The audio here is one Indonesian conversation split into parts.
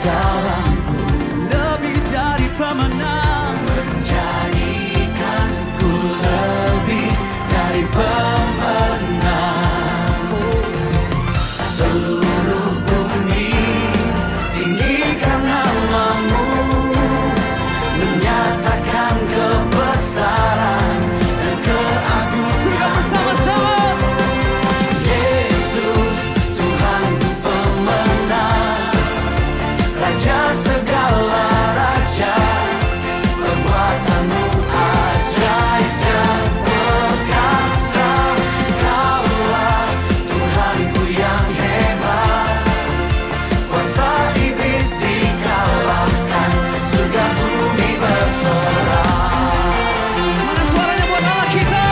dalamku, lebih dari pemenang, menjadikanku lebih dari pemenang. Seluruh bumi tinggikan namamu, menyatakan kebesaran dan keagungan. Sudah bersama-sama. Yesus Tuhanku pemenang, Raja segala raja, perbuatanmu ajaib dan perkasa. Kaulah Tuhanku yang hebat, kuasa iblis dikalahkan, surga bumi bersorak. Mana suaranya buat Allah kita?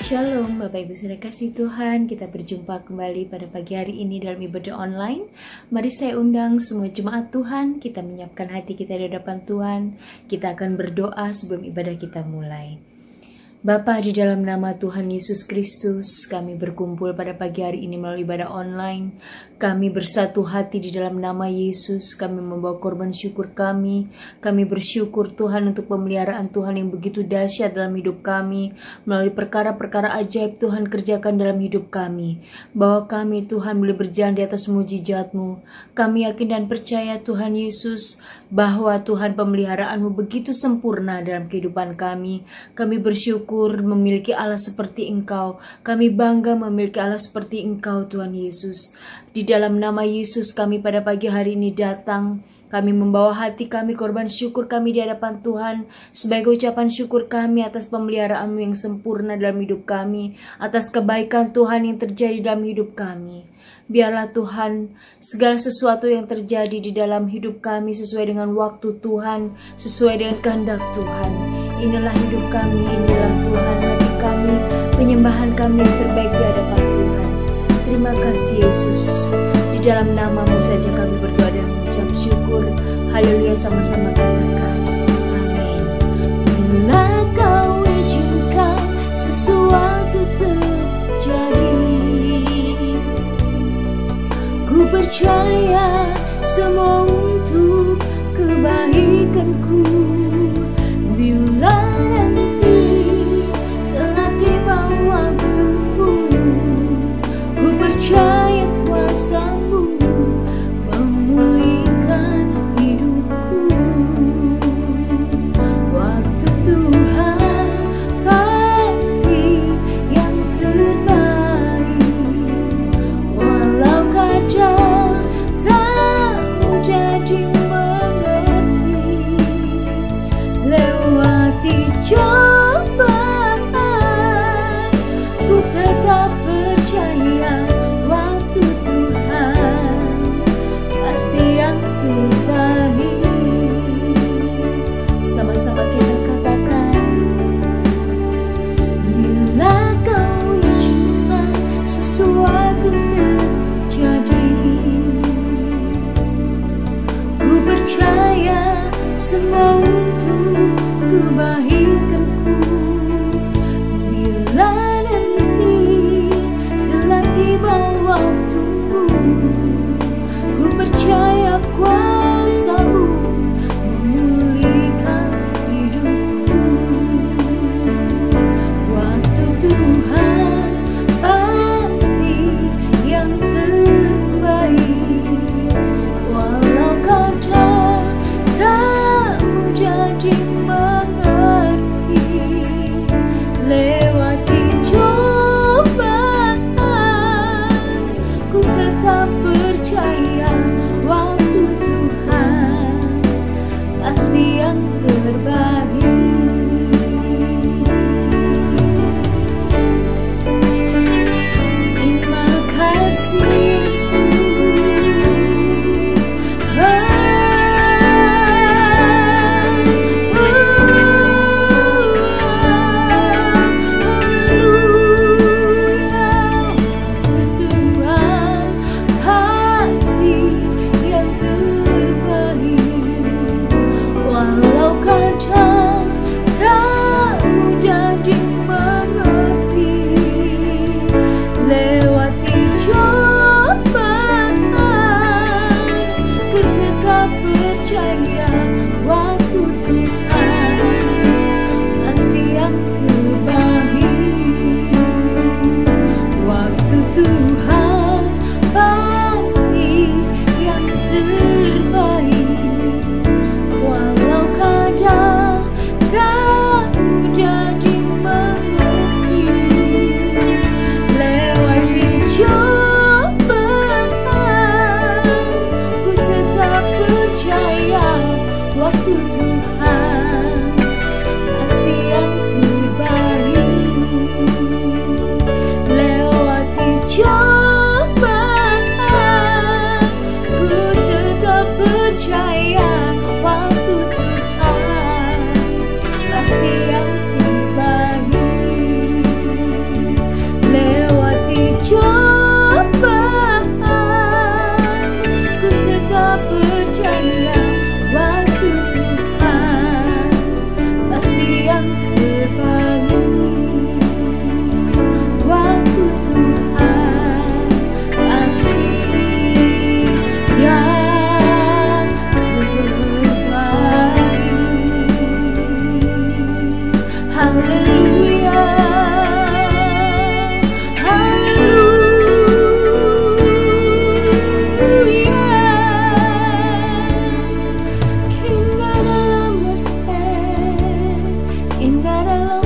Shalom Bapak Ibu Saudara kasih Tuhan, kita berjumpa kembali pada pagi hari ini dalam ibadah online. Mari saya undang semua jemaat Tuhan, kita menyiapkan hati kita di hadapan Tuhan. Kita akan berdoa sebelum ibadah kita mulai. Bapa, di dalam nama Tuhan Yesus Kristus, kami berkumpul pada pagi hari ini melalui ibadah online. Kami bersatu hati di dalam nama Yesus. Kami membawa korban syukur kami. Kami bersyukur Tuhan untuk pemeliharaan Tuhan yang begitu dahsyat dalam hidup kami. Melalui perkara-perkara ajaib Tuhan kerjakan dalam hidup kami. Bahwa kami Tuhan boleh berjalan di atas mujizat-Mu. Kami yakin dan percaya Tuhan Yesus bahwa Tuhan pemeliharaan-Mu begitu sempurna dalam kehidupan kami. Kami bersyukur memiliki Allah seperti Engkau. Kami bangga memiliki Allah seperti Engkau Tuhan Yesus. Di dalam nama Yesus kami pada pagi hari ini datang. Kami membawa hati kami, korban syukur kami di hadapan Tuhan. Sebagai ucapan syukur kami atas pemeliharaan-Mu yang sempurna dalam hidup kami. Atas kebaikan Tuhan yang terjadi dalam hidup kami. Biarlah Tuhan segala sesuatu yang terjadi di dalam hidup kami sesuai dengan waktu Tuhan, sesuai dengan kehendak Tuhan. Inilah hidup kami, inilah Tuhan hati kami, penyembahan kami yang terbaik di hadapan Tuhan. Terima kasih Yesus. Di dalam nama-Mu saja kami berdoa dan mengucap syukur. Haleluya, sama-sama katakan amin. Bila Kau izinkan sesuatu terjadi, ku percaya semua untuk kebaikanku. Bila nanti telah tiba waktumu, ku percaya kuasa-Mu memulihkan hidupku. Waktu Tuhan pasti yang terbaik. Walau kadang tak mudah dimengerti, lewati cobaan ku tetap percaya waktu Tuhan pasti yang terbaik. Sama-sama kita katakan, bila Kau izinkan sesuatu terjadi, ku percaya semua untuk kebaikanku. Bila nanti telah tiba waktumu, ku percaya kuasa-Mu memulihkan hidupku. Waktu Tuhan pasti yang terbaik. Walau kadang tak mudah dimengerti, lewati cobaan ku tetap percaya waktu Tuhan pasti yang terbaik. Terima kasih Yesus. Haleluya, Tuhan percaya waktu Tuhan pasti yang terbaik. Lewati cobaan, ku tetap percaya waktu Tuhan pasti yang terbaik. Waktu Tuhan pasti yang terbaik. Haleluya, haleluya. Indah dalam mesir, indah dalam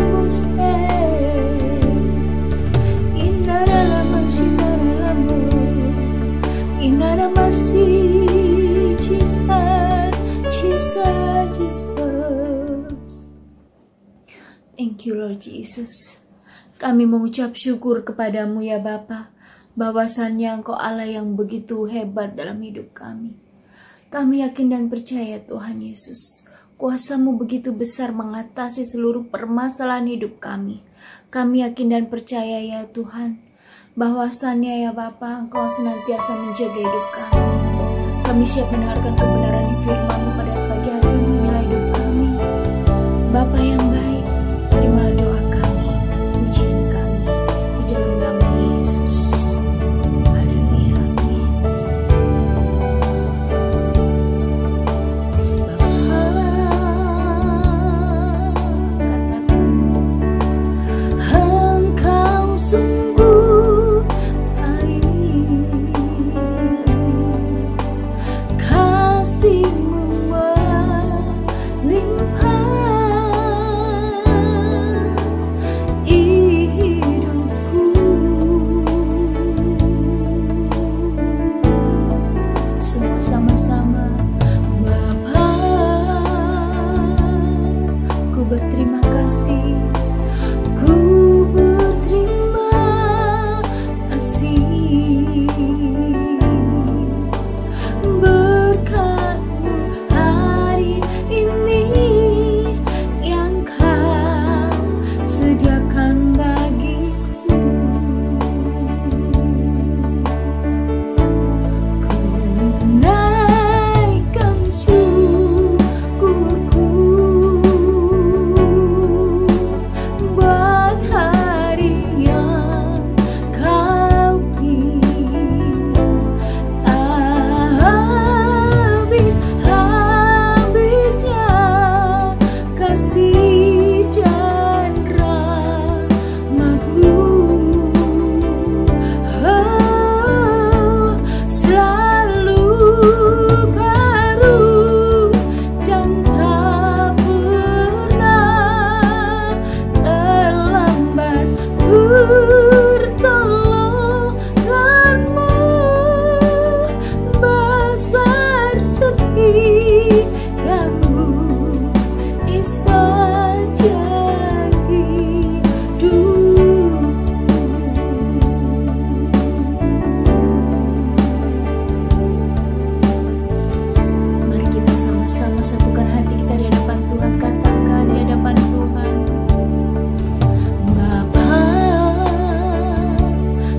musik, indah dalam masih Jesus, Jesus, Jesus. Thank you Lord Jesus. Kami mengucap syukur kepadamu ya Bapa, bahwasannya Engkau Allah yang begitu hebat dalam hidup kami. Kami yakin dan percaya Tuhan Yesus, kuasa-Mu begitu besar mengatasi seluruh permasalahan hidup kami. Kami yakin dan percaya ya Tuhan, bahwasannya ya Bapa, Engkau senantiasa menjaga hidup kami. Kami siap mendengarkan kebenaran firman-Mu pada pagi hari ini. Inilah hidup kami. Bapa yang baik, terimalah doa kami, pujian kami di dalam nama Yesus. Haleluya, amin. Bapa, katakan, Engkau sungguh baik, kasih-Mu melimpah di hidupku. Semua sama-sama, Bapa, ku berterima kasih, ku berterima kasih. Berkat-Mu hari ini yang Kau sediakan bagiku. Ku naikkan syukurku buat hari yang Kau beri. Habis-habisnya kasih dan rahmat-Mu, oh, selalu baru dan tak pernah terlambat. Pertolongan-Mu besar setiamu di sepanjang hidupku. Mari kita sama-sama satukan hati kita di hadapan Tuhan. Katakan di hadapan Tuhan, Bapa,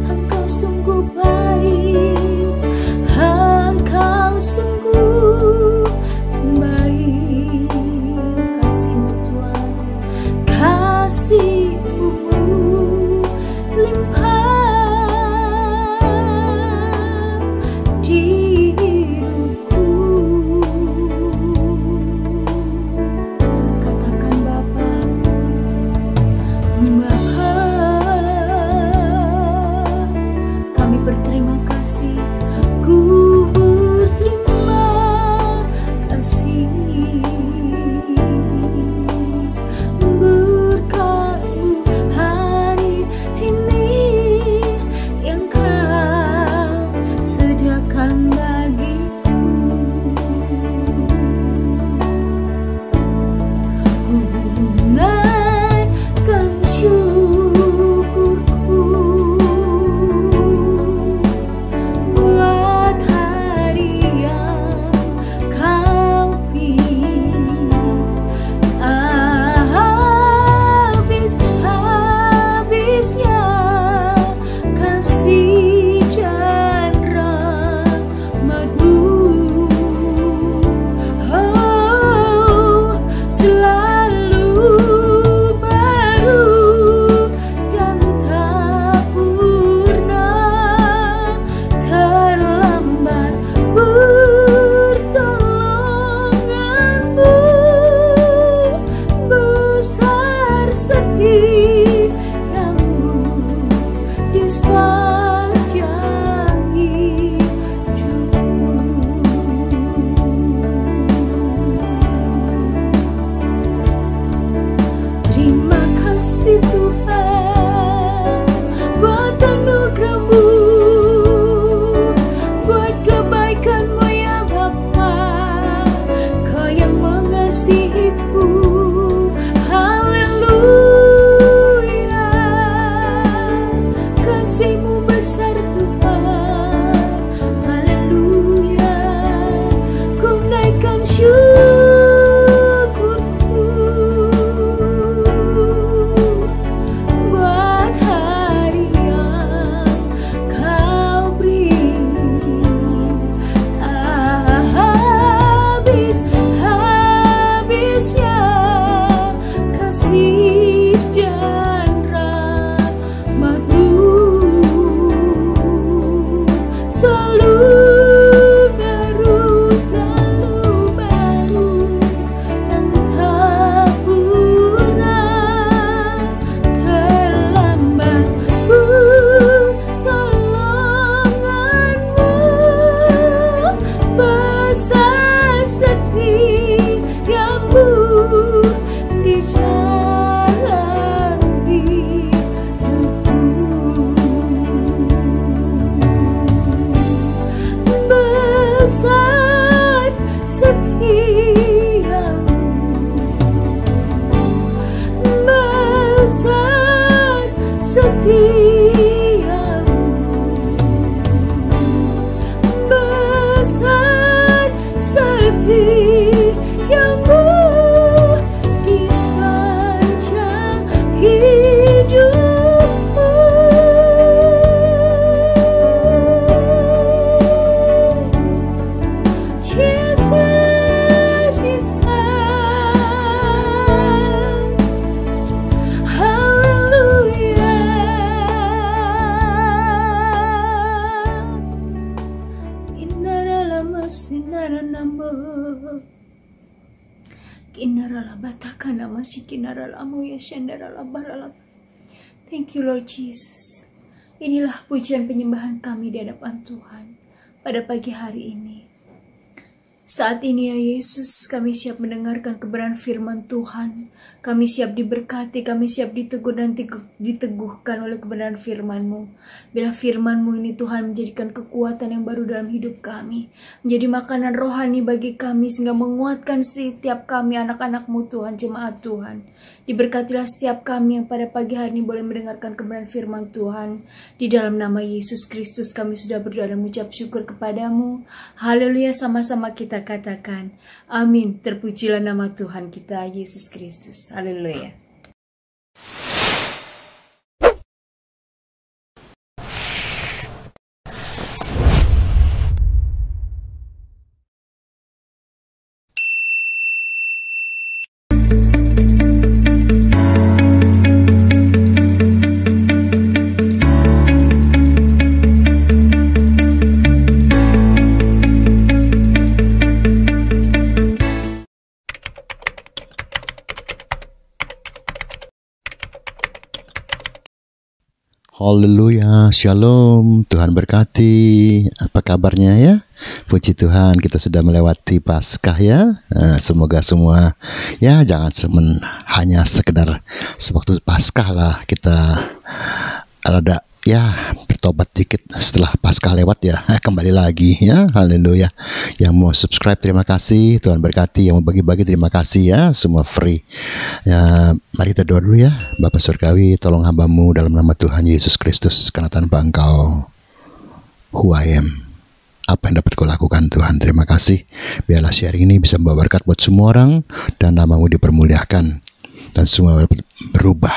Engkau sungguh baik, Engkau sungguh baik. Kasih-Mu Tuhan, kasih-Mu limpah di hidupku. Katakan Bapa, Bapa, kami berterima kasih, ku berterima kasih. Berkat-Mu hari ini yang Kau sediakan bagiku. Ku naikkan syukurku buat hari yang kasih yang-Mu di sepanjang hidupku. Jesus, Jesus, haleluya. Inara lama sinara namo, kinara la bataka nama si kinara lamo ya shandara la barala. Thank you Lord Jesus. Inilah pujian penyembahan kami di hadapan Tuhan pada pagi hari ini. Saat ini ya Yesus, kami siap mendengarkan kebenaran firman Tuhan. Kami siap diberkati, kami siap ditegur dan diteguhkan oleh kebenaran firman-Mu. Bila firman-Mu ini Tuhan menjadikan kekuatan yang baru dalam hidup kami, menjadi makanan rohani bagi kami sehingga menguatkan setiap kami anak-anak-Mu Tuhan, jemaat Tuhan. Diberkatilah setiap kami yang pada pagi hari ini boleh mendengarkan kebenaran firman Tuhan. Di dalam nama Yesus Kristus kami sudah berdoa dan mengucap syukur kepadamu. Haleluya, sama-sama kita katakan amin. Terpujilah nama Tuhan kita Yesus Kristus. Haleluya. Haleluya, shalom, Tuhan berkati. Apa kabarnya ya? Puji Tuhan, kita sudah melewati Paskah ya. Semoga semua ya jangan hanya sekedar sewaktu Paskah lah kita ada ya bertobat dikit setelah Paskah lewat ya, kembali lagi ya. Haleluya. Yang mau subscribe terima kasih, Tuhan berkati. Yang mau bagi-bagi terima kasih ya, semua free ya. Mari kita doa dulu ya. Bapa Surgawi, tolong hamba-Mu dalam nama Tuhan Yesus Kristus, karena tanpa Engkau who I am, apa yang dapat Kau lakukan Tuhan. Terima kasih, biarlah sharing ini bisa membawa berkat buat semua orang dan nama-Mu dipermuliakan dan semua dapat berubah.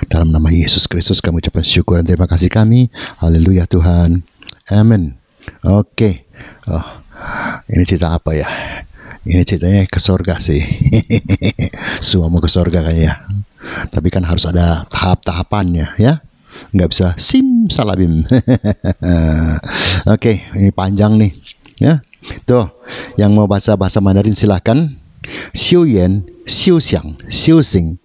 Dalam nama Yesus Kristus kami ucapkan syukur dan terima kasih kami. Haleluya Tuhan. Amin. Oke. Oh, ini cerita apa ya? Ini ceritanya ke sorga sih. Semua mau ke sorga kan ya. Tapi kan harus ada tahap-tahapannya ya. Nggak bisa simsalabim. Oke, ini panjang nih ya. Tuh, yang mau bahasa Mandarin silakan. Xiu Yan, Xiu Xiang, Xiu Xing,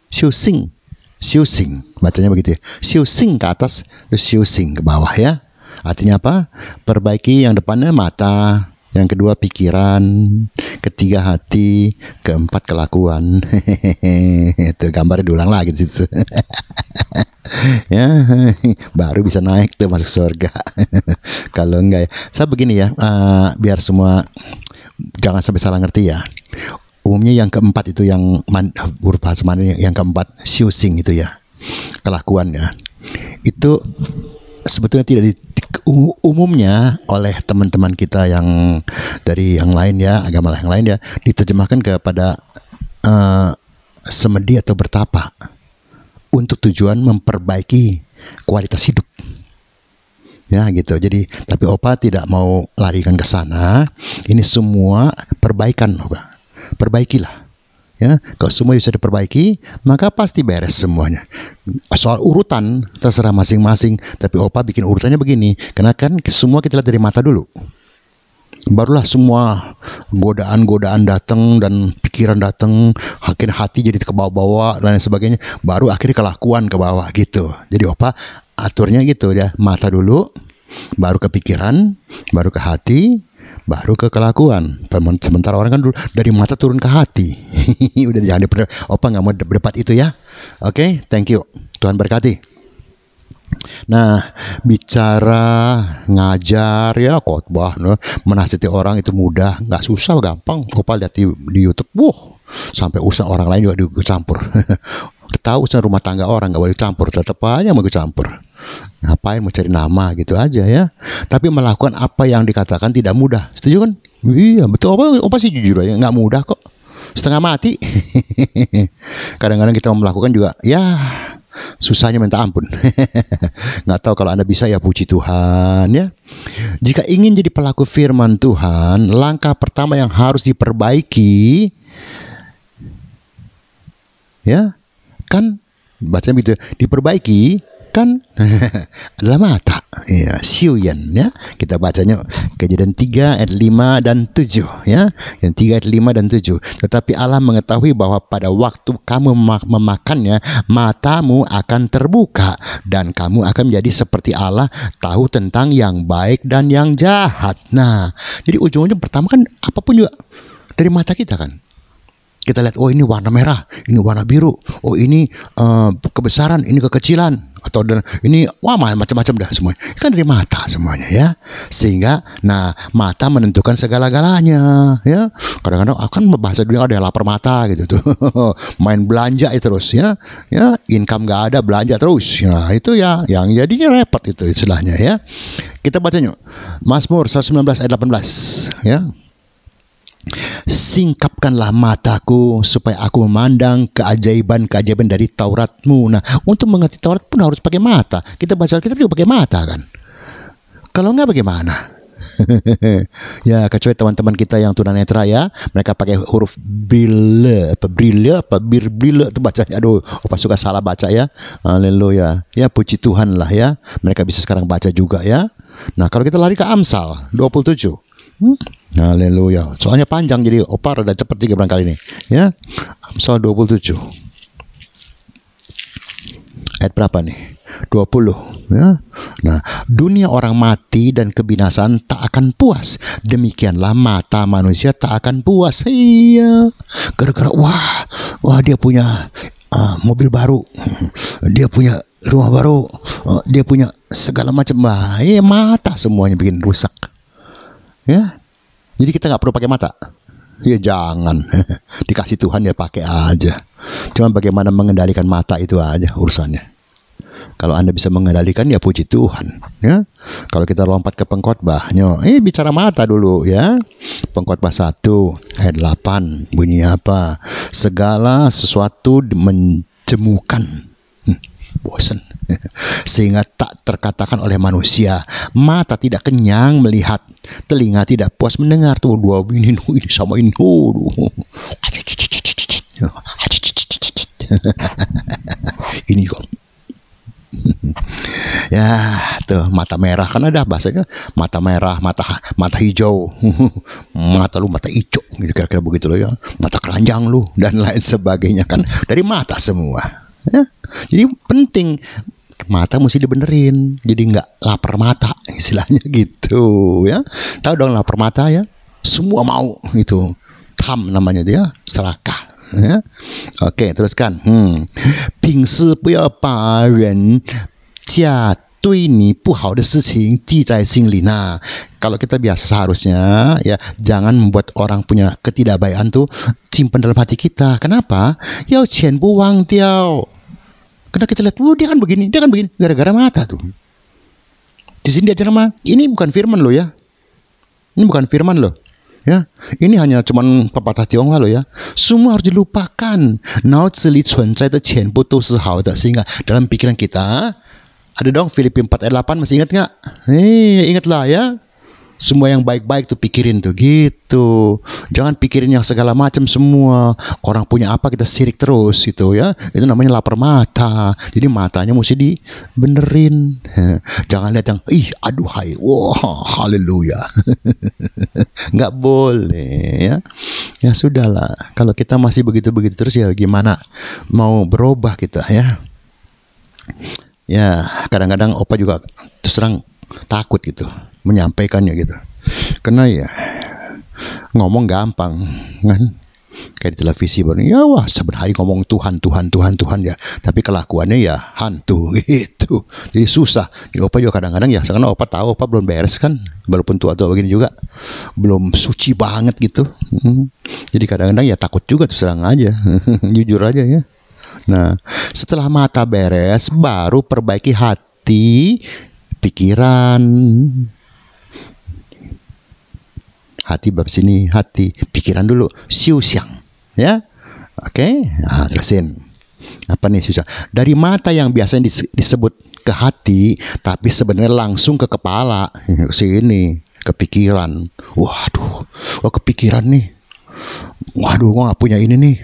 Xiu Xing. Xiu Xing, bacanya begitu ya. Xiu Xing ke atas, Xiu Xing ke bawah ya. Artinya apa? Perbaiki yang depannya mata, yang kedua pikiran, ketiga hati, keempat kelakuan. Itu gambarnya diulang lagi di situ. Ya, baru bisa naik tuh masuk surga. Kalau enggak ya, saya begini ya, biar semua jangan sampai salah ngerti ya. Umumnya yang keempat itu yang huruf bahasa Mandarin yang keempat, Xiu Xing itu ya, kelakuannya itu sebetulnya tidak umumnya oleh teman-teman kita yang dari yang lain ya, agama yang lain ya, diterjemahkan kepada semedi atau bertapa untuk tujuan memperbaiki kualitas hidup. Ya gitu. Jadi tapi Opa tidak mau larikan ke sana. Ini semua perbaikan Opa. Perbaikilah ya, kalau semua bisa diperbaiki maka pasti beres semuanya. Soal urutan terserah masing-masing, tapi Opa bikin urutannya begini, karena kan semua kita lihat dari mata dulu, barulah semua godaan-godaan datang dan pikiran datang, akhirnya hati jadi ke bawah-bawah dan lain sebagainya, baru akhirnya kelakuan ke bawah gitu. Jadi Opa aturnya gitu ya, mata dulu, baru ke pikiran, baru ke hati, baru ke kelakuan. Sementara orang kan dulu dari mata turun ke hati. Udah jangan Opa nggak mau berdebat itu ya. Oke, thank you. Tuhan berkati. Nah, bicara ngajar ya, khotbah, menasihati orang itu mudah, nggak susah, gampang. Opa lihat di YouTube, sampai urusan orang lain juga dicampur. Tahu urusan rumah tangga orang nggak boleh campur, tetap aja mau campur. Ngapain mau cari nama gitu aja ya. Tapi melakukan apa yang dikatakan tidak mudah, setuju kan? Iya betul, opa sih jujur aja nggak mudah kok, setengah mati. Kadang-kadang kita mau melakukan juga ya susahnya minta ampun. Nggak tahu, kalau Anda bisa ya puji Tuhan ya. Jika ingin jadi pelaku firman Tuhan, langkah pertama yang harus diperbaiki ya kan, bacanya begitu, diperbaiki kan adalah mata ya, Xiuyan ya. Kita bacanya Kejadian 3 ayat 5 dan 7 ya. Yang 3 ayat 5 dan 7. Tetapi Allah mengetahui bahwa pada waktu kamu memakannya, matamu akan terbuka dan kamu akan menjadi seperti Allah, tahu tentang yang baik dan yang jahat. Nah, jadi ujung-ujung pertama kan apapun juga dari mata kita kan. Kita lihat, oh ini warna merah, ini warna biru, oh ini kebesaran, ini kekecilan, atau ini wah macam-macam dah semuanya. Kan dari mata semuanya ya. Sehingga nah mata menentukan segala-galanya ya. Kadang-kadang akan bahasa dunia ada yang lapar mata gitu tuh. Main belanja itu terus ya. Ya, income nggak ada, belanja terus. Ya, itu ya yang jadinya repot itu istilahnya ya. Kita bacanya Mazmur 119 ayat 18 ya. Singkapkanlah mataku supaya aku memandang keajaiban-keajaiban dari Tauratmu. Nah, untuk mengerti Taurat pun harus pakai mata. Kita baca Alkitab juga pakai mata kan. Kalau enggak bagaimana? Ya, kecuali teman-teman kita yang tunanetra ya, mereka pakai huruf Braille itu bacanya. Aduh, opa suka salah baca ya. Haleluya. Ya, puji Tuhan lah ya. Mereka bisa sekarang baca juga ya. Nah, kalau kita lari ke Amsal 27. Haleluya. Soalnya panjang jadi opa rada cepat juga barangkali ini ya. Amsal 27 ayat berapa nih? 20 ya. Nah, dunia orang mati dan kebinasaan tak akan puas, demikianlah mata manusia tak akan puas. Iya, gara-gara wah dia punya mobil baru, dia punya rumah baru, dia punya segala macam. Mata semuanya bikin rusak. Ya, jadi kita nggak perlu pakai mata. Ya jangan, dikasih Tuhan ya pakai aja. Cuma bagaimana mengendalikan mata itu aja urusannya. Kalau Anda bisa mengendalikan ya puji Tuhan. Ya, kalau kita lompat ke pengkhotbahnya, bicara mata dulu ya. Pengkhotbah 1 ayat 8 bunyinya apa? Segala sesuatu menjemukan. Bosan. Sehingga tak terkatakan oleh manusia. Mata tidak kenyang melihat, telinga tidak puas mendengar. Tuh dua ini sama ini. Ini kok. Ya, tuh mata merah kan ada bahasanya, mata merah, mata hijau, mata hijau gitu kira-kira begitu loh ya. Mata keranjang lu dan lain sebagainya kan dari mata semua. Ya, jadi penting mata mesti dibenerin, jadi nggak lapar mata istilahnya gitu ya. Tahu dong lapar mata ya, semua mau itu, tam namanya dia, serakah ya. Oke, teruskan. 平时不要把人家对你不好的事情记在心里. Nah, kalau kita biasa seharusnya ya jangan membuat orang punya ketidakbaikan tuh simpan dalam hati kita. Kenapa? 要全部忘掉. Karena kita lihat, dia kan begini, gara-gara mata tuh. Di sini dia nama, ini bukan firman lo ya. Ini bukan firman lo. Ya, ini hanya cuman pepatah Tionghoa lo ya. Semua harus dilupakan. Sehingga dalam pikiran kita ada dong Filipi 4 ayat 8, masih ingat nggak? Ingatlah ya. Semua yang baik-baik tuh pikirin tuh gitu. Jangan pikirin yang segala macam semua. Orang punya apa kita sirik terus gitu ya. Itu namanya lapar mata. Jadi matanya mesti dibenerin. Jangan lihat yang aduhai. Wah, haleluya. Nggak boleh ya. Ya sudahlah. Kalau kita masih begitu-begitu terus ya gimana mau berubah kita ya. Ya, kadang-kadang opa juga terus terang takut gitu menyampaikannya gitu, karena ya ngomong gampang kan, kayak di televisi baru ya wah sebenarnya ngomong Tuhan ya, tapi kelakuannya ya hantu gitu, jadi susah. Jadi opa juga kadang-kadang ya, karena opa tahu opa belum beres kan, walaupun tua-tua begini juga belum suci banget gitu. Jadi kadang-kadang ya takut juga, terus terang aja jujur aja ya. Nah, setelah mata beres baru perbaiki hati, pikiran. hati bab sini, hati, pikiran dulu, xiu xiang, ya. Oke, nah, terusin. Apa nih susah? Dari mata yang biasanya disebut ke hati, tapi sebenarnya langsung ke kepala, sini, ke pikiran. Waduh, kepikiran nih. Waduh, gua nggak punya ini nih,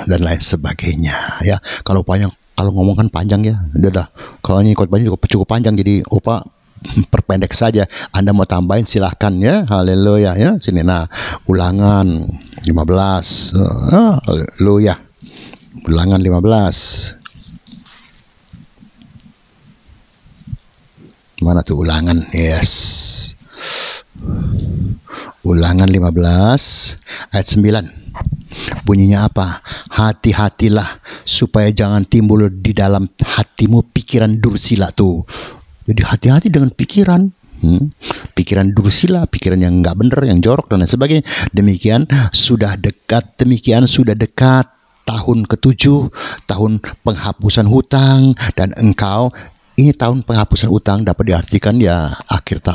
dan lain sebagainya. Ya, kalau ngomong kan panjang ya. Udah. Kalau ini khotbahnya cukup panjang, jadi Opa perpendek saja. Anda mau tambahin silahkan ya. Haleluya ya. Sini nah, Ulangan 15. Haleluya. Ulangan 15. Mana tuh Ulangan? Yes. Ulangan 15 ayat 9. Bunyinya apa? Hati-hatilah supaya jangan timbul di dalam hatimu pikiran dursila tuh. Jadi hati-hati dengan pikiran. Pikiran dursila, pikiran yang nggak bener, yang jorok dan lain sebagainya. Demikian sudah dekat tahun ke-7, tahun penghapusan hutang, dan engkau, ini tahun penghapusan hutang dapat diartikan ya akhir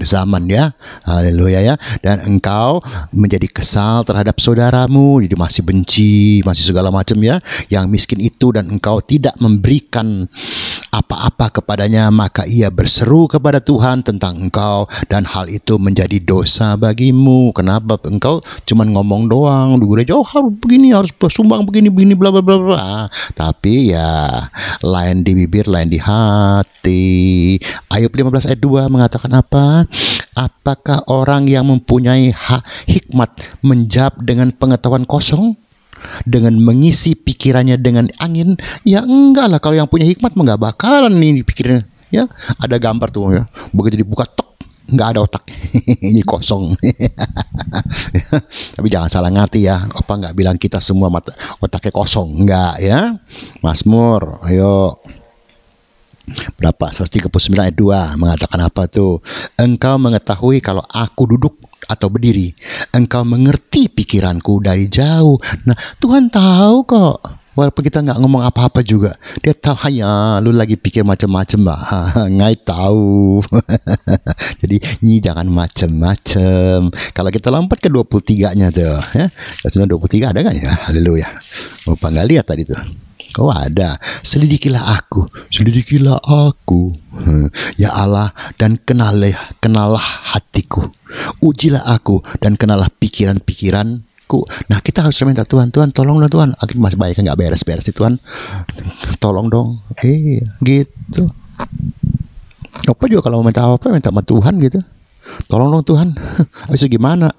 zaman ya. Haleluya ya. Dan engkau menjadi kesal terhadap saudaramu, jadi masih benci, masih segala macam ya, yang miskin itu, dan engkau tidak memberikan apa-apa kepadanya, maka ia berseru kepada Tuhan tentang engkau, dan hal itu menjadi dosa bagimu. Kenapa? Engkau cuman ngomong doang di gereja, harus begini, harus sumbang begini bla bla bla bla, tapi ya lain di bibir, lain di hati. Ayub 15 ayat 2 mengatakan apa? Apakah orang yang mempunyai hikmat menjawab dengan pengetahuan kosong, dengan mengisi pikirannya dengan angin? Ya enggak lah, kalau yang punya hikmat enggak bakalan nih pikirannya ya. Ada gambar tuh ya, begitu dibuka tok, nggak ada otak. Ini kosong. Tapi jangan salah ngerti ya, Opa nggak bilang kita semua otaknya kosong, enggak ya. Mazmur, ayo. Berapa? 139 ayat 2 mengatakan apa tuh? Engkau mengetahui kalau aku duduk atau berdiri. Engkau mengerti pikiranku dari jauh. Nah, Tuhan tahu kok. Walaupun kita nggak ngomong apa-apa juga, Dia tahu ya lu lagi pikir macam-macam lah. Ngai tahu. Jadi jangan macam-macam. Kalau kita lompat ke 23-nya tuh, ya. 23 ada nggak ya? Haleluya. Opa nggak lihat tadi tuh. Oh ada. Selidikilah aku, ya Allah, dan kenalah hatiku. Ujilah aku dan kenalah pikiran-pikiranku. Nah, kita harus minta Tuhan, tolong dong Tuhan. Akhirnya masih banyak nggak beres-beres nih Tuhan. Tolong dong. Gitu. Apa juga kalau mau minta apa, minta sama Tuhan gitu. Tolong dong Tuhan. Habis itu gimana?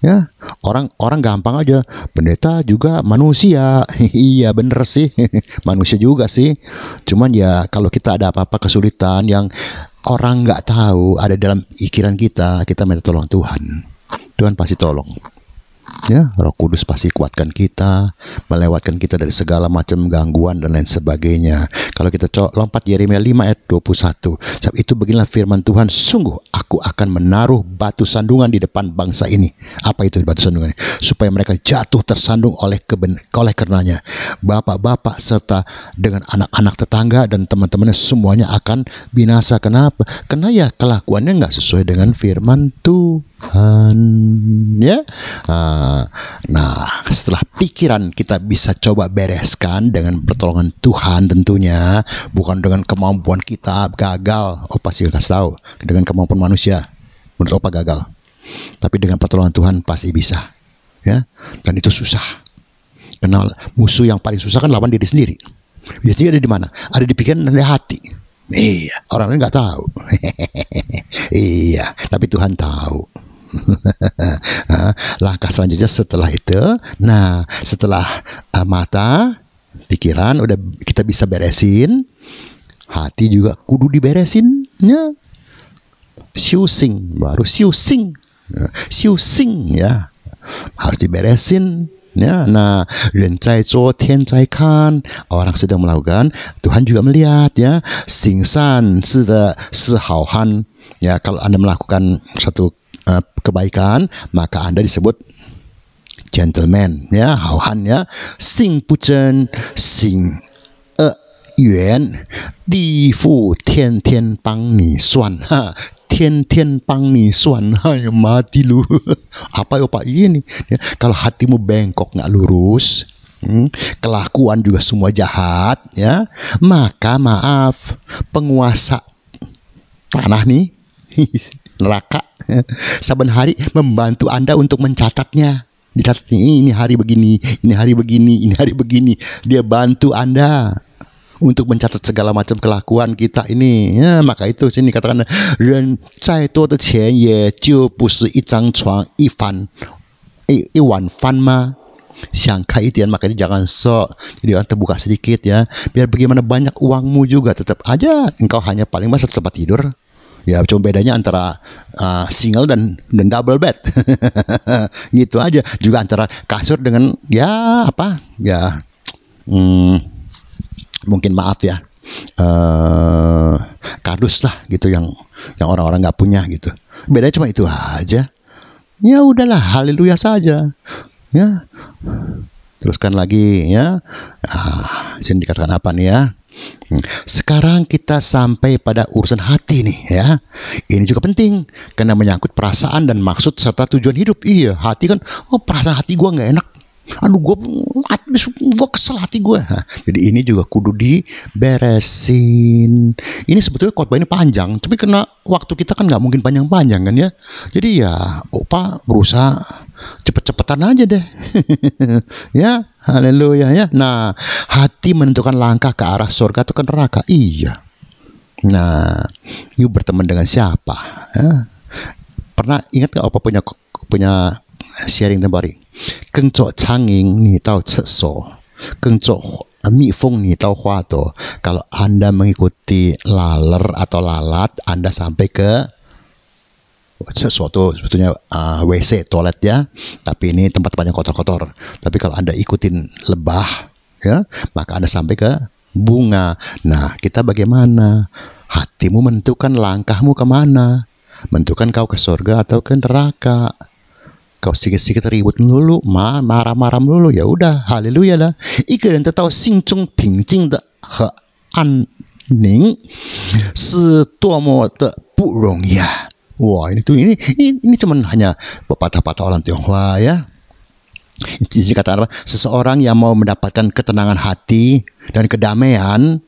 Ya, orang gampang aja. Pendeta juga manusia. Iya bener sih. Manusia juga sih. Cuman ya kalau kita ada apa-apa kesulitan yang orang nggak tahu ada dalam pikiran kita minta tolong Tuhan. Tuhan pasti tolong. Ya, Roh Kudus pasti kuatkan kita, melewatkan kita dari segala macam gangguan dan lain sebagainya. Kalau kita lompat Yeremia 5 ayat 21. Sebab itu beginilah firman Tuhan, sungguh aku akan menaruh batu sandungan di depan bangsa ini. Apa itu batu sandungan? Supaya mereka jatuh tersandung oleh karenanya. Bapak-bapak serta dengan anak-anak tetangga dan teman-temannya semuanya akan binasa. Kenapa? Karena ya kelakuannya nggak sesuai dengan firman Tuhan. Ya. Nah, setelah pikiran kita bisa coba bereskan dengan pertolongan Tuhan tentunya, bukan dengan kemampuan kita gagal. Opa sih kasih tahu, dengan kemampuan manusia menurut Opa gagal. Tapi dengan pertolongan Tuhan pasti bisa. Ya. Dan itu susah. Karena musuh yang paling susah kan lawan diri sendiri. Diri sendiri ada di mana? Ada di pikiran dan di hati. Iya, orang lain nggak tahu. Iya, tapi Tuhan tahu. Langkah selanjutnya setelah itu, nah setelah mata, pikiran udah kita bisa beresin, hati juga kudu diberesin, ya. Siusing, baru siusing ya, harus diberesin. Ya, nah, orang sedang melakukan, Tuhan juga melihat ya. Singsan si hauhan, ya, kalau Anda melakukan satu kebaikan, maka Anda disebut gentleman, ya, hauhan ya. Sing puchen sing yuan di fu tian tian bang ni suan. Tian pang ni suan, hai mati lu. Apa ya Pak ini? Ya, kalau hatimu bengkok nggak lurus, kelakuan juga semua jahat, ya, maka maaf, penguasa tanah nih, neraka, saban hari membantu Anda untuk mencatatnya. Dicatat ini hari begini, ini hari begini, ini hari begini. Dia bantu Anda untuk mencatat segala macam kelakuan kita ini, ya, maka itu sini katakan, 人再多的钱也就不是一张床一碗饭吗？想开一点, makanya jangan sok jadi orang terbuka sedikit, ya, biar bagaimana banyak uangmu juga tetap aja engkau hanya paling masa tempat tidur, ya, cuma bedanya antara single dan double bed. Gitu aja, juga antara kasur dengan ya apa ya, mungkin maaf ya, kardus lah gitu, yang orang-orang nggak punya gitu. Bedanya cuma itu aja. Ya udahlah, haleluya saja. Ya, teruskan lagi ya. Sini dikatakan apa nih ya? Sekarang kita sampai pada urusan hati nih, ya. Ini juga penting karena menyangkut perasaan dan maksud serta tujuan hidup. Iya, hati kan, perasaan hati gua nggak enak. Aduh, gue kesel hati gue. Jadi ini juga kudu diberesin. Ini sebetulnya khotbah ini panjang, tapi karena waktu kita kan nggak mungkin panjang-panjang kan, ya. Jadi ya Opa berusaha cepet-cepetan aja deh. Ya, haleluya ya. Nah, hati menentukan langkah ke arah surga atau ke neraka. Iya. Nah, you berteman dengan siapa? Pernah ingat nggak Opa punya sharing temporary? 跟着苍蝇你到厕所，跟着蜜蜂你到花朵. Kalau Anda mengikuti laler atau lalat, Anda sampai ke sesuatu, sebetulnya WC, toilet, ya. Tapi ini tempat-tempat yang kotor-kotor. Tapi kalau Anda ikutin lebah, ya, maka Anda sampai ke bunga. Nah, kita bagaimana? Hatimu menentukan langkahmu kemana. Menentukan kau ke surga atau ke neraka. Kau sedikit-sedikit ribut melulu, marah-marah melulu, ya udah, haleluya lah. 一个人得到心中平静的和安宁是多么的不容易啊. Wah, ini cuman hanya pepatah-patah orang Tionghoa, ya. Ini kata apa? Seseorang yang mau mendapatkan ketenangan hati dan kedamaian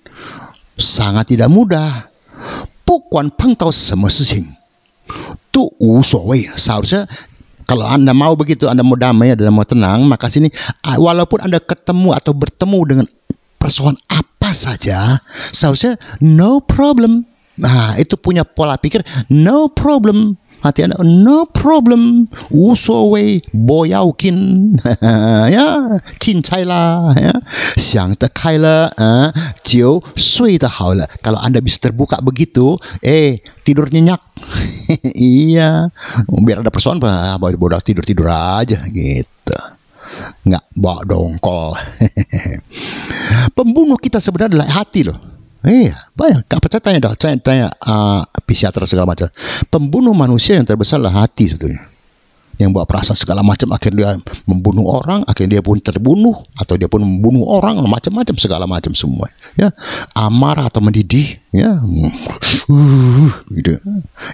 sangat tidak mudah. 不管碰到什么事情都无所谓. Seharusnya kalau Anda mau begitu, Anda mau damai dan mau tenang, maka sini walaupun Anda ketemu atau bertemu dengan persoalan apa saja, seharusnya no problem. Nah, itu punya pola pikir no problem. Hati Anda, no problem, 无所谓，不要紧，呀，精彩啦，ya. 想得开了，就睡得好了. Kalau Anda bisa terbuka begitu, tidur nyenyak. Iya, biar ada persoalan, bodoh tidur aja gitu. Nggak bawa dongkol. Pembunuh kita sebenarnya adalah hati loh. Iya, banyak. Gak percaya tanya psikiater segala macam. Pembunuh manusia yang terbesar adalah hati sebetulnya. Yang bawa perasaan segala macam, akhirnya dia membunuh orang, akhirnya dia pun terbunuh, atau dia pun membunuh orang, macam-macam segala macam semua. Ya, amarah atau mendidih, ya, gitu.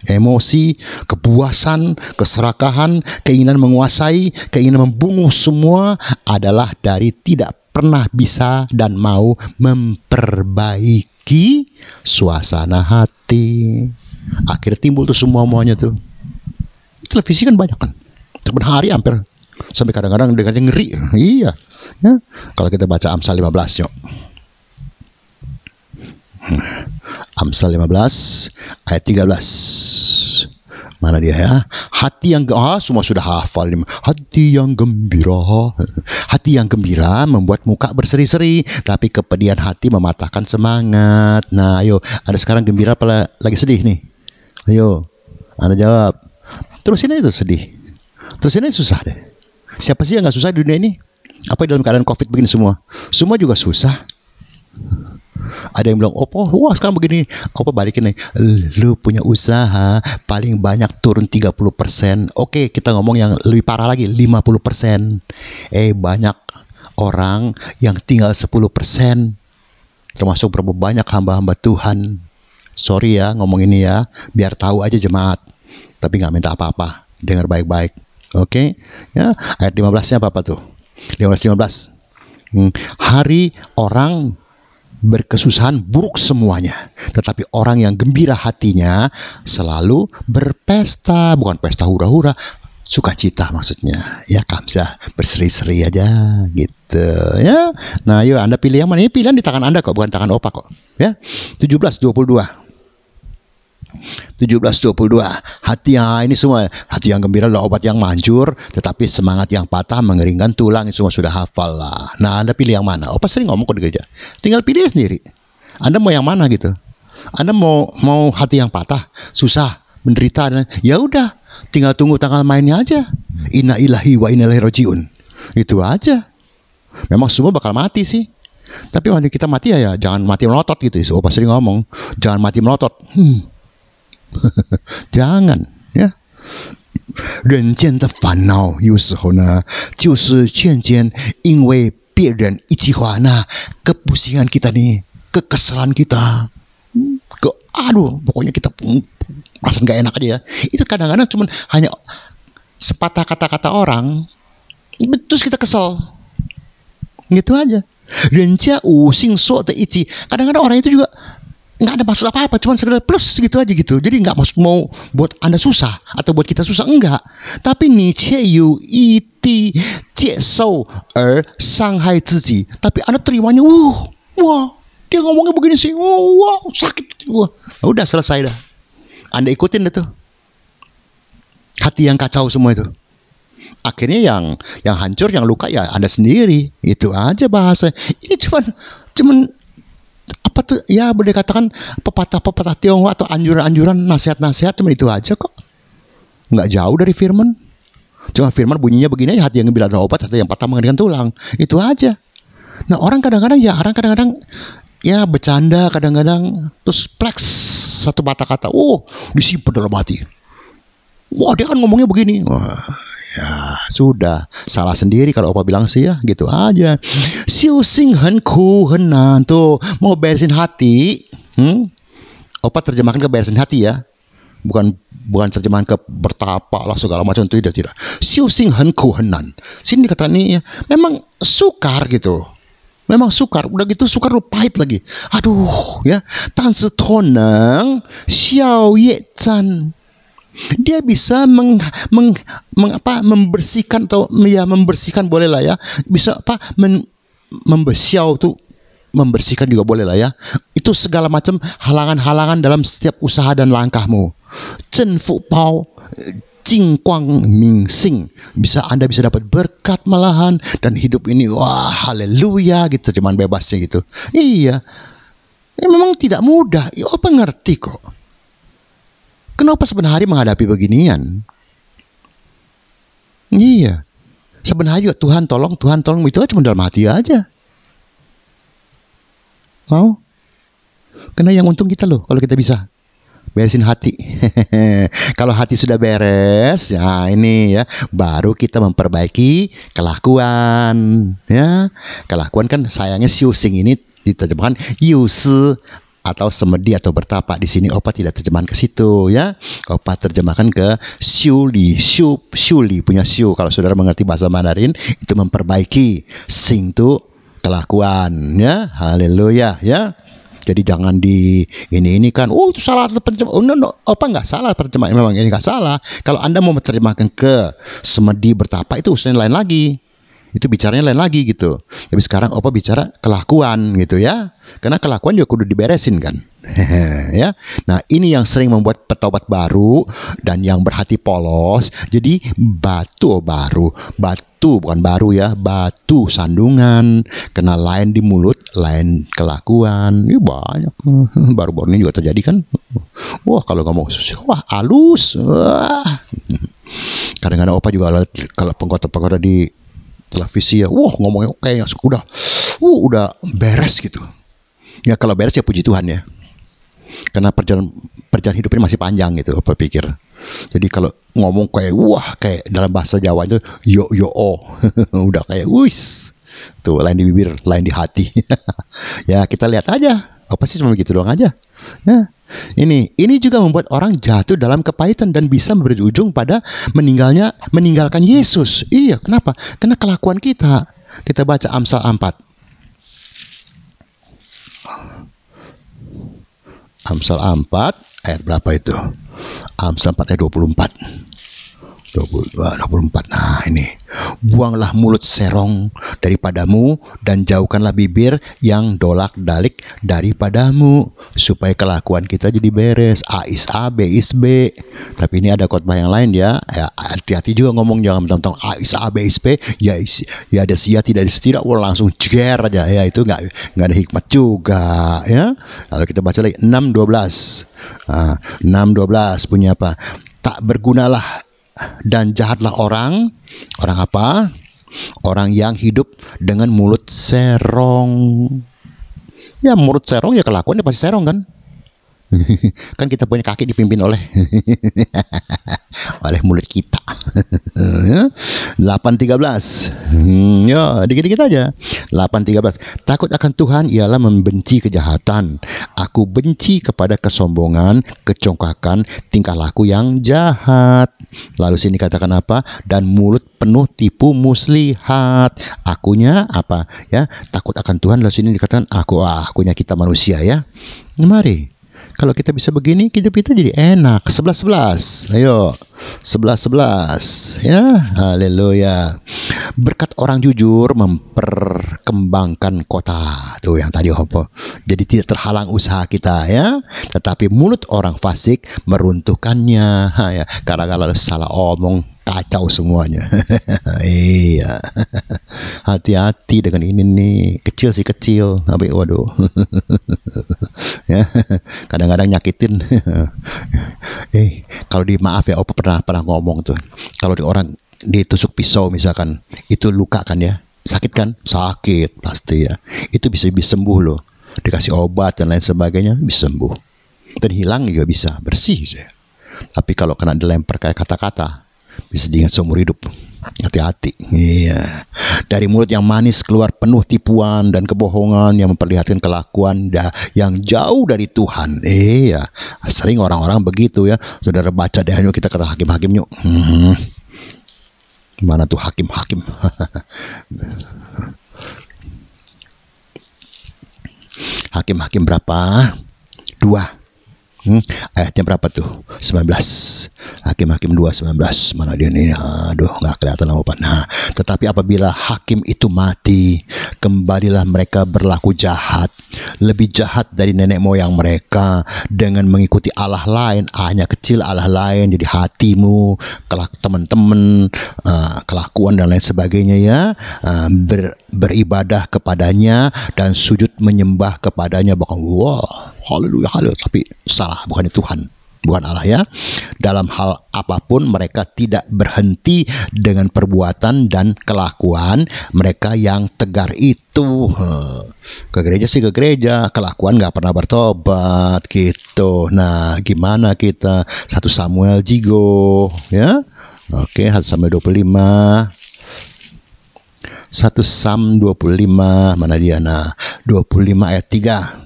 Emosi, kepuasan, keserakahan, keinginan menguasai, keinginan membunuh, semua adalah dari tidak pernah bisa dan mau memperbaiki suasana hati. Akhirnya timbul tuh semuanya tuh. Televisi kan banyak kan, tiap hari hampir, sampai kadang-kadang dengarnya ngeri. Iya, ya. Kalau kita baca Amsal 15, yuk. Amsal 15 ayat 13. Mana dia, ya? Hati yang semua sudah hafal. Hati yang gembira. Hati yang gembira membuat muka berseri-seri, tapi kepedihan hati mematahkan semangat. Nah, ayo, ada sekarang gembira apa lagi sedih nih? Ayo, Anda jawab. Terus ini itu sedih. Terus ini susah deh. Siapa sih yang nggak susah di dunia ini? Apa dalam keadaan COVID begini semua? Semua juga susah. Ada yang bilang, Opo, wah sekarang begini. Opo balikin nih, lu punya usaha paling banyak turun 30%. Oke, kita ngomong yang lebih parah lagi, 50%. Banyak orang yang tinggal 10%. Termasuk berapa banyak hamba-hamba Tuhan sorry ya ngomong ini ya, biar tahu aja jemaat. Tapi nggak minta apa-apa, dengar baik-baik. Oke, ya ayat 15-nya apa tuh? 15. Hari orang berkesusahan buruk semuanya, tetapi orang yang gembira hatinya selalu berpesta, bukan pesta hura-hura, sukacita maksudnya. Ya kamsah, berseri-seri aja gitu ya. Nah, yuk Anda pilih yang mana? Ini pilihan di tangan Anda kok, bukan tangan Opa kok. Ya. 17:22. Hati yang ini semua, hati yang gembira adalah obat yang manjur, tetapi semangat yang patah mengeringkan tulang. Ini semua sudah hafal lah. Nah, Anda pilih yang mana? Opa sering ngomong kok di gereja, tinggal pilih sendiri. Anda mau yang mana gitu? Anda mau hati yang patah, susah, menderita, dan ya udah, tinggal tunggu tanggal mainnya aja. Inna ilahi wa inna ilaihi rajiun. Itu aja. Memang semua bakal mati sih. Tapi waktu kita mati ya jangan mati melotot gitu. Opa sering ngomong, jangan mati melotot. Jangan ya。人间的烦恼有时候呢，就是渐渐因为别人一句话，nah kepusingan kita nih, kekesalan kita, pokoknya kita merasa nggak enak aja ya. Itu kadang-kadang cuma hanya sepatah kata-kata orang, terus kita kesel, gitu aja. 人家无心说的一句，kadang-kadang orang itu juga nggak ada maksud apa-apa, cuma sekedar plus gitu aja gitu. Jadi nggak maksud mau buat Anda susah atau buat kita susah, enggak. Tapi 你却有意地接受而伤害自己. Tapi Anda terimanya, wah, dia ngomongnya begini sih, wah, sakit, wah, udah selesai dah. Anda ikutin itu, hati yang kacau semua itu. Akhirnya yang hancur, yang luka ya Anda sendiri. Itu aja bahasa. Ini cuman apa tuh ya, boleh katakan pepatah-pepatah Tionghoa atau anjuran-anjuran, nasihat-nasihat, cuma itu aja kok. Nggak jauh dari firman. Cuma firman bunyinya begini aja, hati yang gembira adalah obat, hati yang patah mengeringkan tulang. Itu aja. Nah, orang kadang-kadang ya bercanda, kadang-kadang terus flex satu kata-kata, disimpan dalam hati. Wah, dia kan ngomongnya begini. Wah, ya sudah, salah sendiri kalau Opa bilang sih ya, gitu aja. Xiu xing hen ku hen nan, tuh mau beresin hati. Opa terjemahkan ke beresin hati ya, bukan terjemahan ke bertapa lah segala macam, itu tidak. Xiu xing hen ku hen nan, sini kata ini ya, memang sukar gitu. Memang sukar, udah gitu sukar lu pahit lagi. Aduh ya, tan si toneng xiao ye zhan. Dia bisa membersihkan, atau ya membersihkan boleh lah ya, bisa membersiau tuh, membersihkan juga boleh lah ya. Itu segala macam halangan-halangan dalam setiap usaha dan langkahmu. Chen fu pao, jing guang ming sing, Anda bisa dapat berkat malahan, dan hidup ini wah haleluya gitu, cuman bebasnya gitu. Iya, memang tidak mudah. Ya, apa ngerti kok. Kenapa sebenarnya menghadapi beginian? Iya, sebenarnya Tuhan tolong itu cuma dalam hati aja. Mau? Karena yang untung kita loh kalau kita bisa beresin hati. Kalau hati sudah beres, ya ini ya, baru kita memperbaiki kelakuan. Ya, kelakuan kan sayangnya xiu-xing ini diterjemahkan yusi atau semedi atau bertapa. Di sini Opa tidak terjemahan ke situ ya. Opa terjemahkan ke xiuli, xiuli punya xiu. Kalau saudara mengerti bahasa Mandarin, itu memperbaiki. Sing itu kelakuan ya. Haleluya ya. Jadi jangan di ini kan, itu salah terjemahan. No, Opa nggak salah terjemahan, memang ini nggak salah. Kalau Anda mau menerjemahkan ke semedi bertapa, itu urusannya lain lagi. Itu bicaranya lain lagi gitu. Tapi sekarang Opa bicara kelakuan gitu ya. Karena kelakuan juga kudu diberesin kan. Ya. Nah, ini yang sering membuat petobat baru dan yang berhati polos. Jadi batu bukan baru ya, batu sandungan, kena lain di mulut, lain kelakuan. Ini banyak. Baru-baru ini juga terjadi kan. Wah, kalau ngomong wah halus. Wah. Kadang-kadang Opa juga kalau pengkhotbah di televisi ya, ngomongnya kayak udah beres gitu. Ya kalau beres ya puji Tuhan ya. Karena perjalanan hidup ini masih panjang gitu, Opa pikir. Jadi kalau ngomong kayak dalam bahasa Jawa itu udah kayak wis. Tuh, lain di bibir, lain di hati. Ya kita lihat aja. Opa sih cuma begitu doang aja. Ya. Ini juga membuat orang jatuh dalam kepahitan dan bisa berujung pada meninggalkan Yesus. Iya, kenapa? Karena kelakuan kita. Kita baca Amsal 4. Amsal 4 ayat berapa itu? Amsal 4 ayat 24. 24. Nah ini, buanglah mulut serong daripadamu dan jauhkanlah bibir yang dolak-dalik daripadamu, supaya kelakuan kita jadi beres. A is A, B is B. Tapi ini ada khotbah yang lain ya. Hati-hati juga ngomong, jangan mentang-mentang A is A, B is B. Ya ada sia tidak tidak, langsung jeger aja. Ya itu nggak ada hikmat juga ya. Lalu kita baca lagi 6:12. 6:12 punya apa? Tak bergunalah dan jahatlah orang apa? Orang yang hidup dengan mulut serong. Ya mulut serong ya kelakuannya pasti serong kan? Kan kita punya kaki dipimpin oleh mulut kita. 8:13. Ya, dikit-dikit aja. 8:13. Takut akan Tuhan ialah membenci kejahatan. Aku benci kepada kesombongan, kecongkakan, tingkah laku yang jahat. Lalu sini katakan apa? Dan mulut penuh tipu muslihat. Akunya apa? Ya, takut akan Tuhan. Lalu sini dikatakan akunya kita manusia ya. Mari. Kalau kita bisa begini, hidup kita jadi enak. 11:11. Ayo. 11:11. Ya, haleluya. Berkat orang jujur memperkembangkan kota. Tuh yang tadi apa? Jadi tidak terhalang usaha kita ya. Tetapi mulut orang fasik meruntuhkannya. Ya, kadang-kadang salah omong kacau semuanya. Iya. Hati-hati dengan ini nih. Kecil sih kecil, tapi waduh. Ya, kadang-kadang nyakitin. Kalau maaf ya, Opa pernah ngomong tuh. Kalau orang ditusuk pisau misalkan, itu luka kan ya? Sakit kan? Sakit pasti ya. Itu bisa sembuh loh. Dikasih obat dan lain sebagainya bisa sembuh. Dan hilang juga bisa, bersih saya. Tapi kalau kena dilempar kayak kata-kata, bisa diingat seumur hidup. Hati-hati. Iya. Dari mulut yang manis keluar penuh tipuan dan kebohongan yang memperlihatkan kelakuan yang jauh dari Tuhan. Iya. Sering orang-orang begitu ya. Saudara baca deh, kita kata hakim-hakim yuk. Mana tuh hakim-hakim? Hakim-hakim berapa? 2. Ayatnya berapa tuh? 19. Hakim-hakim 2:19. Mana dia nih? Aduh, nggak kelihatan apa. Nah, tetapi apabila hakim itu mati, kembalilah mereka berlaku jahat, lebih jahat dari nenek moyang mereka, dengan mengikuti Allah lain, hanya kecil Allah lain. Jadi hatimu, teman-teman, kelakuan dan lain sebagainya ya, beribadah kepadanya dan sujud menyembah kepadanya. Bahkan haleluya, tapi salah, bukan Tuhan, bukan Allah ya. Dalam hal apapun mereka tidak berhenti dengan perbuatan dan kelakuan mereka yang tegar itu. Ke gereja sih ke gereja, kelakuan nggak pernah bertobat gitu. Nah, gimana kita? 1 Samuel Jigo ya. Oke, 1 Samuel 25. 1 Sam 25, mana dia? Nah, 25 ayat 3.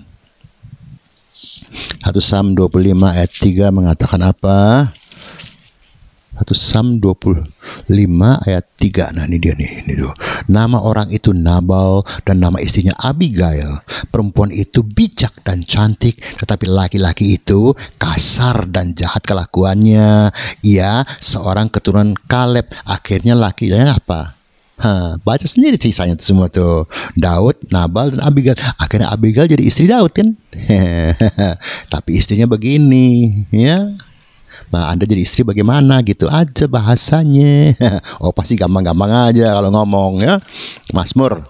1 Sam 25 ayat 3 mengatakan apa? 1 Sam 25 ayat 3. Nah ini dia nih, ini tuh. Nama orang itu Nabal dan nama istrinya Abigail. Perempuan itu bijak dan cantik, tetapi laki-laki itu kasar dan jahat kelakuannya. Ia seorang keturunan Kaleb. Akhirnya lakinya apa? Baca sendiri sisanya itu semua tuh. Daud, Nabal, dan Abigail. Akhirnya Abigail jadi istri Daud kan. Tapi istrinya begini ya. Nah, Anda jadi istri bagaimana gitu aja bahasanya. Oh pasti gampang-gampang aja kalau ngomong ya. Mazmur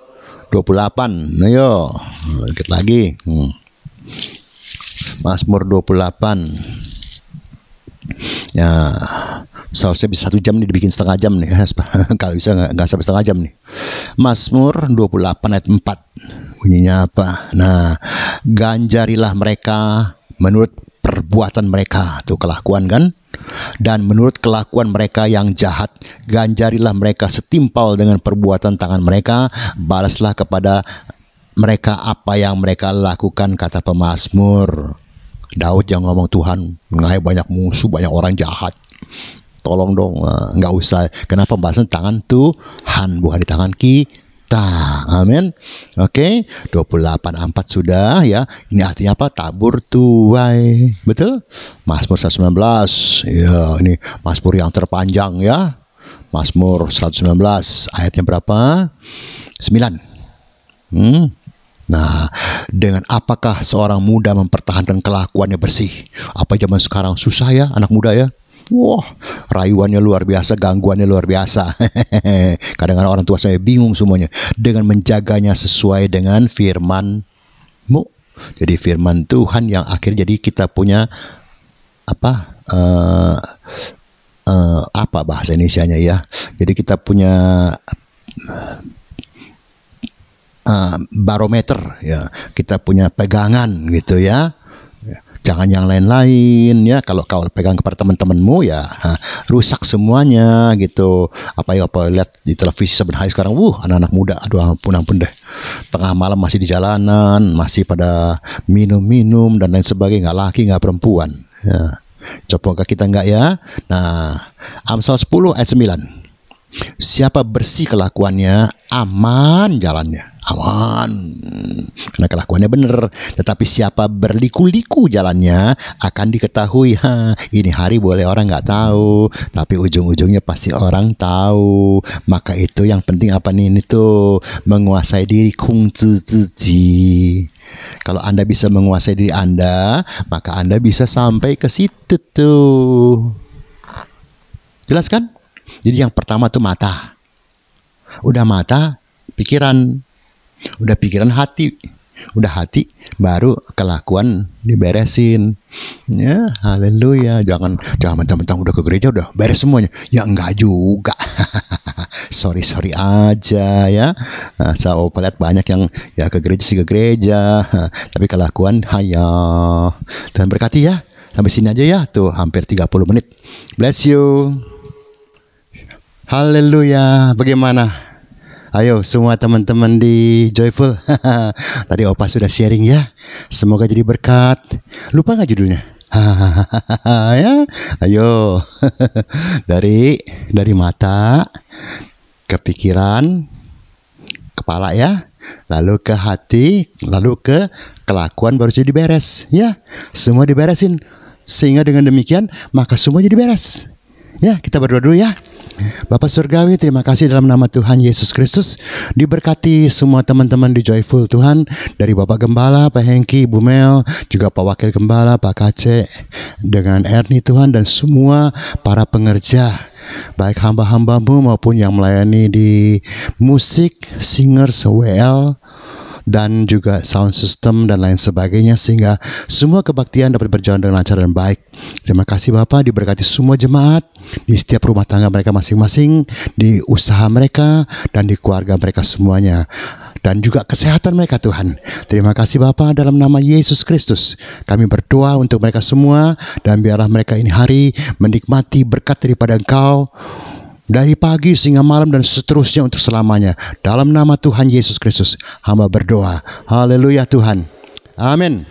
28. Ayo dikit lagi. Mazmur 28. Ya, seharusnya bisa 1 jam nih, dibikin setengah jam nih. Kalau bisa nggak sampai setengah jam nih. Mazmur 28 ayat 4. Bunyinya apa? Nah, ganjarilah mereka menurut perbuatan mereka, tuh kelakuan kan, dan menurut kelakuan mereka yang jahat, ganjarilah mereka setimpal dengan perbuatan tangan mereka, balaslah kepada mereka apa yang mereka lakukan, kata pemazmur. Daud yang ngomong, Tuhan, ngai banyak musuh, banyak orang jahat. Tolong dong, nggak usah. Kenapa pembahasan tangan Tuhan, bukan di tangan kita. Amin. Oke, 28:4 sudah ya. Ini artinya apa? Tabur tuai. Betul? Mazmur 119. Ya, ini Mazmur yang terpanjang ya. Mazmur 119 ayatnya berapa? 9. Nah, dengan apakah seorang muda mempertahankan kelakuannya bersih? Apa zaman sekarang susah ya anak muda ya? Wah, rayuannya luar biasa, gangguannya luar biasa. Kadang-kadang orang tua saya bingung semuanya. Dengan menjaganya sesuai dengan firman-Mu. Jadi firman Tuhan yang akhir jadi kita punya apa? Apa bahasa Indonesianya ya? Jadi kita punya barometer ya, kita punya pegangan gitu ya. Jangan yang lain-lain ya. Kalau kau pegang kepada teman-temanmu ya rusak semuanya gitu. Apa lihat di televisi sebenarnya sekarang, anak-anak muda, aduh ampun deh, tengah malam masih di jalanan, masih pada minum-minum dan lain sebagainya, nggak laki nggak perempuan ya. Coba kita enggak ya. Nah, Amsal 10 ayat 9. Siapa bersih kelakuannya, aman jalannya. Aman, karena kelakuannya benar. Tetapi siapa berliku-liku jalannya akan diketahui. Ini hari boleh orang nggak tahu, tapi ujung-ujungnya pasti orang tahu. Maka itu yang penting apa nih? Ini tuh menguasai diri, kung zi. Kalau Anda bisa menguasai diri Anda, maka Anda bisa sampai ke situ tuh. Jelas kan? Jadi yang pertama tuh mata. Udah mata, pikiran. Udah pikiran, hati. Udah hati, baru kelakuan diberesin. Ya, haleluya. Jangan mentang-mentang udah ke gereja udah beres semuanya. Ya enggak juga. sorry aja ya. Saya lihat banyak yang ya ke gereja, tapi kelakuan haya. Tuhan berkati ya. Sampai sini aja ya. Tuh hampir 30 menit. Bless you. Haleluya. Bagaimana? Ayo semua teman-teman di Joyful. Tadi Opa sudah sharing ya. Semoga jadi berkat. Lupa nggak judulnya? Ya, ayo. dari mata ke pikiran, kepala ya, lalu ke hati, lalu ke kelakuan, baru jadi beres ya. Semua diberesin. Sehingga dengan demikian maka semua jadi beres. Ya, kita berdoa dulu ya. Bapak Surgawi, terima kasih dalam nama Tuhan Yesus Kristus. Diberkati semua teman-teman di Joyful Tuhan. Dari Bapak Gembala, Pak Hengki, Ibu Mel, juga Pak Wakil Gembala, Pak Kace, dengan Ernie Tuhan, dan semua para pengerja, baik hamba-hambamu maupun yang melayani di musik, singers, WL, dan juga sound system dan lain sebagainya, sehingga semua kebaktian dapat berjalan dengan lancar dan baik. Terima kasih Bapak, diberkati semua jemaat di setiap rumah tangga mereka masing-masing, di usaha mereka dan di keluarga mereka semuanya, dan juga kesehatan mereka Tuhan. Terima kasih Bapa, dalam nama Yesus Kristus kami berdoa untuk mereka semua, dan biarlah mereka ini hari menikmati berkat daripada Engkau dari pagi sehingga malam dan seterusnya untuk selamanya. Dalam nama Tuhan Yesus Kristus hamba berdoa. Haleluya Tuhan. Amin.